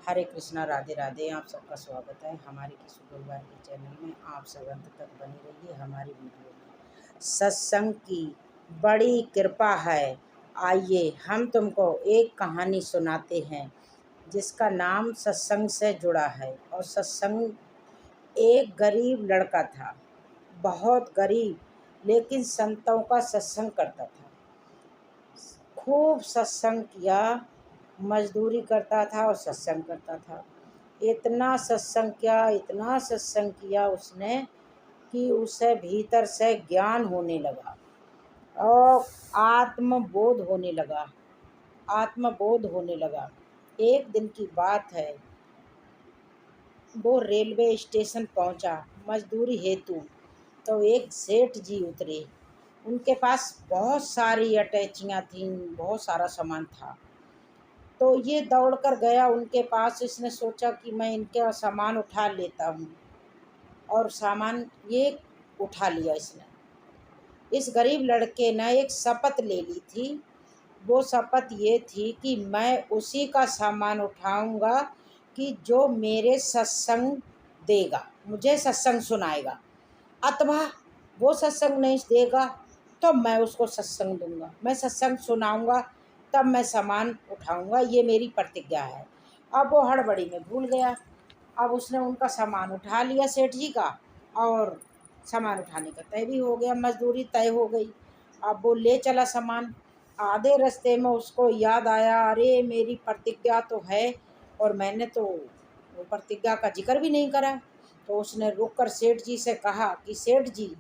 हरे कृष्णा, राधे राधे। आप सबका स्वागत है हमारे किशोर परिवार के चैनल में। आप सब अंत तक बने रहिए हमारी वीडियो में। सत्संग की बड़ी कृपा है। आइए हम तुमको एक कहानी सुनाते हैं जिसका नाम सत्संग से जुड़ा है। और सत्संग, एक गरीब लड़का था, बहुत गरीब, लेकिन संतों का सत्संग करता था। खूब सत्संग किया, मजदूरी करता था और सत्संग करता था। इतना सत्संग किया, इतना सत्संग किया उसने कि उसे भीतर से ज्ञान होने लगा और आत्मबोध होने लगा। आत्मबोध होने लगा। एक दिन की बात है, वो रेलवे स्टेशन पहुंचा मजदूरी हेतु। तो एक सेठ जी उतरे। उनके पास बहुत सारी अटैचियाँ थीं, बहुत सारा सामान था। तो ये दौड़ कर गया उनके पास। इसने सोचा कि मैं इनका सामान उठा लेता हूँ, और सामान ये उठा लिया इसने। इस गरीब लड़के ने एक शपथ ले ली थी। वो शपथ ये थी कि मैं उसी का सामान उठाऊंगा कि जो मेरे सत्संग देगा, मुझे सत्संग सुनाएगा। अथवा वो सत्संग नहीं देगा तो मैं उसको सत्संग दूंगा, मैं सत्संग सुनाऊंगा, तब मैं सामान उठाऊंगा। ये मेरी प्रतिज्ञा है। अब वो हड़बड़ी में भूल गया। अब उसने उनका सामान उठा लिया सेठ जी का, और सामान उठाने का तय भी हो गया, मजदूरी तय हो गई। अब वो ले चला सामान। आधे रास्ते में उसको याद आया, अरे मेरी प्रतिज्ञा तो है और मैंने तो वो प्रतिज्ञा का जिक्र भी नहीं करा। तो उसने रुक कर सेठ जी से कहा कि सेठ जी,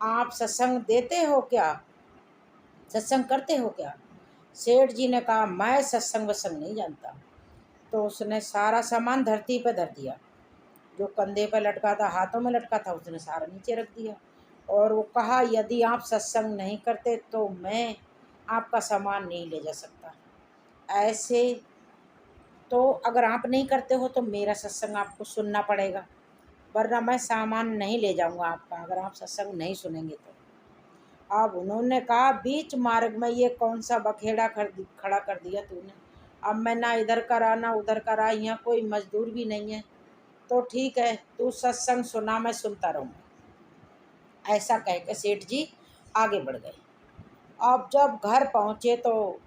आप सत्संग देते हो क्या, सत्संग करते हो क्या? सेठ जी ने कहा, मैं सत्संग वत्संग नहीं जानता। तो उसने सारा सामान धरती पर धर दिया, जो कंधे पर लटका था, हाथों में लटका था, उसने सारा नीचे रख दिया। और वो कहा, यदि आप सत्संग नहीं करते तो मैं आपका सामान नहीं ले जा सकता। ऐसे तो अगर आप नहीं करते हो तो मेरा सत्संग आपको सुनना पड़ेगा, वरना मैं सामान नहीं ले जाऊंगा आपका, अगर आप सत्संग नहीं सुनेंगे तो। अब उन्होंने कहा, बीच मार्ग में ये कौन सा बखेड़ा खड़ा कर दिया तूने। अब मैं ना इधर का रहा ना उधर का रहा, यहाँ कोई मजदूर भी नहीं है, तो ठीक है तू सत्संग सुना, मैं सुनता रहूँगा। ऐसा कह के सेठ जी आगे बढ़ गए। अब जब घर पहुँचे तो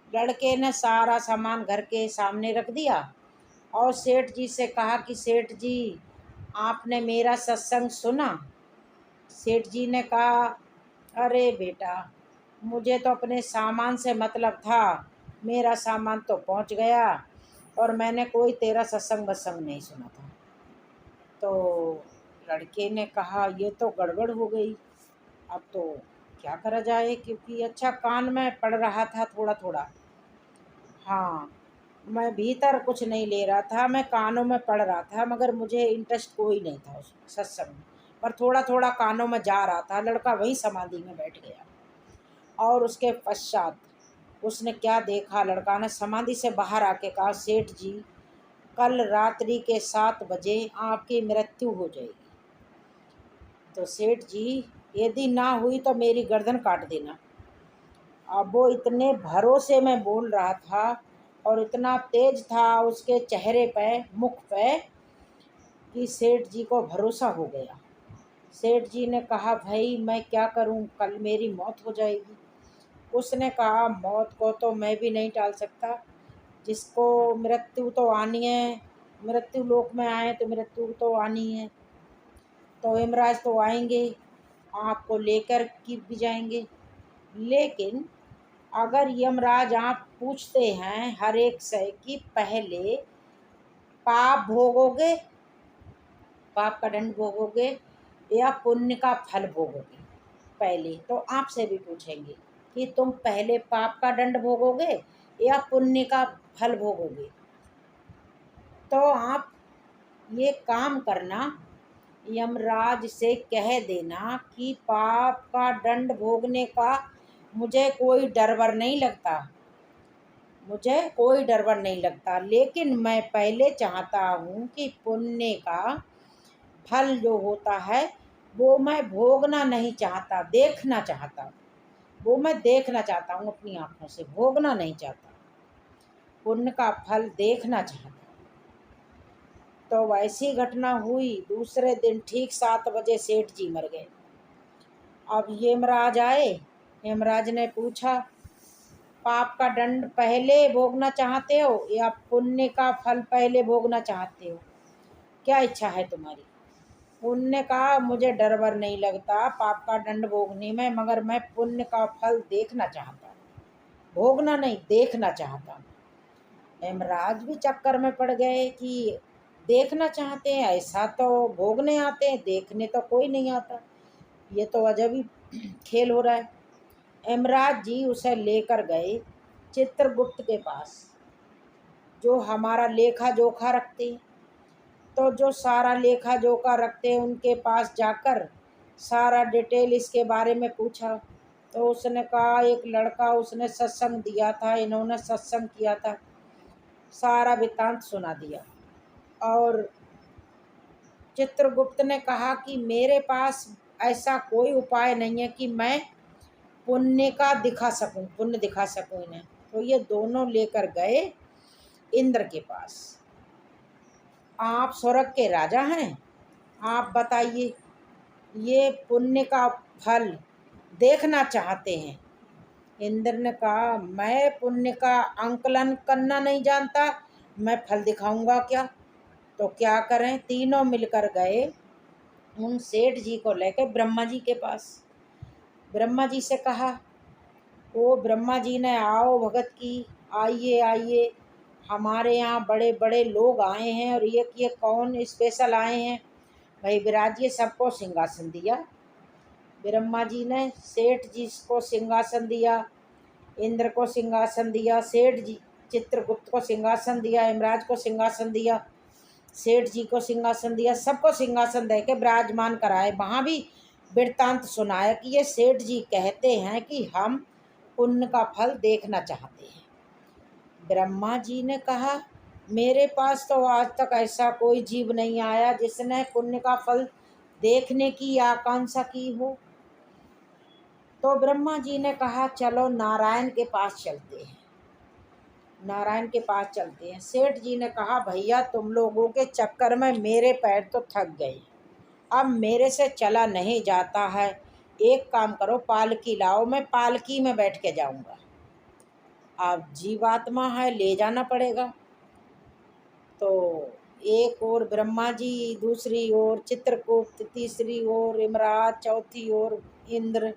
लड़के ने सारा सामान घर के सामने रख दिया और सेठ जी से कहा कि सेठ जी, आपने मेरा सत्संग सुना? सेठ जी ने कहा, अरे बेटा, मुझे तो अपने सामान से मतलब था, मेरा सामान तो पहुंच गया और मैंने कोई तेरा सत्संग वत्संग नहीं सुना था। तो लड़के ने कहा, ये तो गड़बड़ हो गई, अब तो क्या करा जाए, क्योंकि अच्छा कान में पड़ रहा था थोड़ा थोड़ा। हाँ, मैं भीतर कुछ नहीं ले रहा था, मैं कानों में पढ़ रहा था, मगर मुझे इंटरेस्ट कोई नहीं था उस सत्संग में, पर थोड़ा थोड़ा कानों में जा रहा था। लड़का वहीं समाधि में बैठ गया। और उसके पश्चात उसने क्या देखा, लड़का ने समाधि से बाहर आके कहा, सेठ जी, कल रात्रि के 7 बजे आपकी मृत्यु हो जाएगी। तो सेठ जी, यदि ना हुई तो मेरी गर्दन काट देना। अब वो इतने भरोसे में बोल रहा था और इतना तेज था उसके चेहरे पे, मुख पे, कि सेठ जी को भरोसा हो गया। सेठ जी ने कहा, भाई मैं क्या करूं, कल मेरी मौत हो जाएगी। उसने कहा, मौत को तो मैं भी नहीं टाल सकता, जिसको मृत्यु तो आनी है, मृत्यु लोक में आए तो मृत्यु तो आनी है, तो यमराज तो आएंगे, आपको लेकर की भी जाएंगे। लेकिन अगर यमराज आप पूछते हैं हर एक से कि पहले पाप भोगोगे, पाप का दंड भोगोगे या पुण्य का फल भोगोगे, पहले तो आपसे भी पूछेंगे कि तुम पहले पाप का दंड भोगोगे या पुण्य का फल भोगोगे। तो आप ये काम करना, यमराज से कह देना कि पाप का दंड भोगने का मुझे कोई डर वर नहीं लगता, मुझे कोई डर वर नहीं लगता, लेकिन मैं पहले चाहता हूँ कि पुण्य का फल जो होता है वो मैं भोगना नहीं चाहता, देखना चाहता हूँ। वो मैं देखना चाहता हूँ अपनी आँखों से, भोगना नहीं चाहता, पुण्य का फल देखना चाहता हूँ। तो वैसी घटना हुई। दूसरे दिन ठीक 7 बजे सेठ जी मर गए। अब यमराज आए। यमराज ने पूछा, पाप का दंड पहले भोगना चाहते हो या पुण्य का फल पहले भोगना चाहते हो? क्या इच्छा है तुम्हारी? उनने कहा, मुझे डर वर नहीं लगता पाप का दंड भोगने में, मगर मैं पुण्य का फल देखना चाहता हूँ। भोगना नहीं, देखना चाहता हूँ। यमराज भी चक्कर में पड़ गए कि देखना चाहते हैं, ऐसा तो भोगने आते हैं, देखने तो कोई नहीं आता। ये तो अजब ही खेल हो रहा है। यमराज जी उसे लेकर गए चित्रगुप्त के पास, जो हमारा लेखा जोखा रखते हैं। तो जो सारा लेखा जोखा रखते हैं उनके पास जाकर सारा डिटेल इसके बारे में पूछा। तो उसने कहा, एक लड़का उसने सत्संग दिया था, इन्होंने सत्संग किया था, सारा वृत्तांत सुना दिया। और चित्रगुप्त ने कहा कि मेरे पास ऐसा कोई उपाय नहीं है कि मैं पुण्य दिखा सकूं इन्हें। तो ये दोनों लेकर गए इंद्र के पास। आप स्वर्ग के राजा हैं, आप बताइए, ये पुण्य का फल देखना चाहते हैं। इंद्र ने कहा, मैं पुण्य का आंकलन करना नहीं जानता, मैं फल दिखाऊंगा क्या? तो क्या करें, तीनों मिलकर गए उन सेठ जी को लेकर ब्रह्मा जी के पास। ब्रह्मा जी से कहा, वो ब्रह्मा जी ने, आओ भगत की, आइए आइए, हमारे यहाँ बड़े बड़े लोग आए हैं और ये कौन स्पेशल आए हैं, भाई विराजिए। सबको सिंहासन दिया। ब्रह्मा जी ने सेठ जी को सिंहासन दिया, इंद्र को सिंहासन दिया, सेठ जी चित्रगुप्त को सिंहासन दिया, यमराज को सिंहासन दिया, सेठ जी को सिंहासन दिया, सबको सिंहासन दे के विराजमान कराए। वहाँ भी वृत्तांत सुनाया कि ये सेठ जी कहते हैं कि हम पुण्य का फल देखना चाहते हैं। ब्रह्मा जी ने कहा, मेरे पास तो आज तक ऐसा कोई जीव नहीं आया जिसने पुण्य का फल देखने की आकांक्षा की हो। तो ब्रह्मा जी ने कहा, चलो नारायण के पास चलते हैं। नारायण के पास चलते हैं। सेठ जी ने कहा, भैया तुम लोगों के चक्कर में मेरे पैर तो थक गए, अब मेरे से चला नहीं जाता है। एक काम करो, पालकी लाओ, मैं पालकी में बैठ के जाऊंगा। अब जीवात्मा है, ले जाना पड़ेगा। तो एक ओर ब्रह्मा जी, दूसरी ओर चित्रगुप्त, तीसरी ओर यमराज, चौथी ओर इंद्र,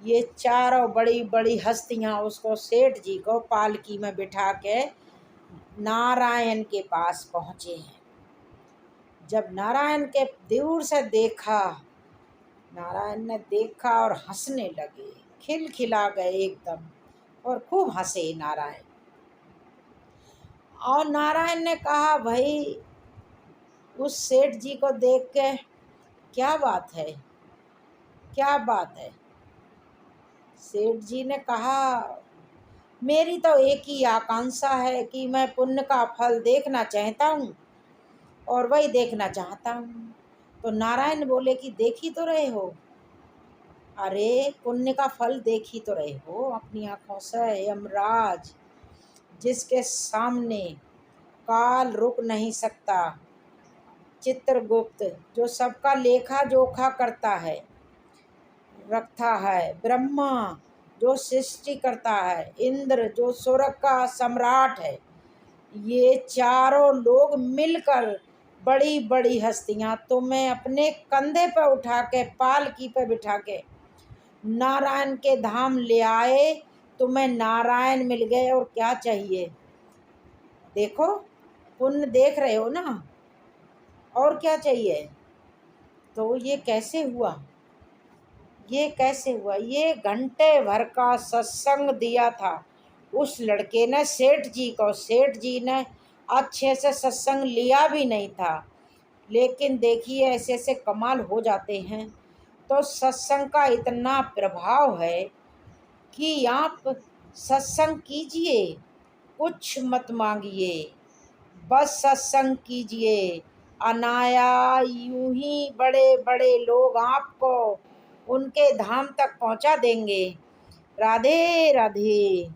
ये चारों बड़ी बड़ी हस्तियां उसको, सेठ जी को पालकी में बिठा के नारायण के पास पहुँचे हैं। जब नारायण के दूर से देखा, नारायण ने देखा और हंसने लगे, खिलखिला गए एकदम, और खूब हंसे नारायण। और नारायण ने कहा, भाई उस सेठ जी को देख के क्या बात है, क्या बात है? सेठ जी ने कहा, मेरी तो एक ही आकांक्षा है कि मैं पुण्य का फल देखना चाहता हूँ और वही देखना चाहता हूँ। तो नारायण बोले कि देख ही तो रहे हो, अरे पुण्य का फल देख ही तो रहे हो अपनी आँखों से। यमराज, जिसके सामने काल रुक नहीं सकता, चित्रगुप्त जो सबका लेखा जोखा करता है रखता है, ब्रह्मा जो सृष्टि करता है, इंद्र जो स्वर्ग का सम्राट है, ये चारों लोग मिलकर बड़ी बड़ी हस्तियां तुम्हें अपने कंधे पर उठा के, पालकी पे बिठा के नारायण के धाम ले आए। तुम्हें नारायण मिल गए, और क्या चाहिए? देखो, पुण्य देख रहे हो ना, और क्या चाहिए? तो ये कैसे हुआ, ये कैसे हुआ? ये घंटे भर का सत्संग दिया था उस लड़के ने सेठ जी को। सेठ जी ने अच्छे से सत्संग लिया भी नहीं था, लेकिन देखिए ऐसे ऐसे कमाल हो जाते हैं। तो सत्संग का इतना प्रभाव है कि आप सत्संग कीजिए, कुछ मत मांगिए, बस सत्संग कीजिए। अनाया यूं ही बड़े बड़े लोग आपको उनके धाम तक पहुंचा देंगे। राधे राधे।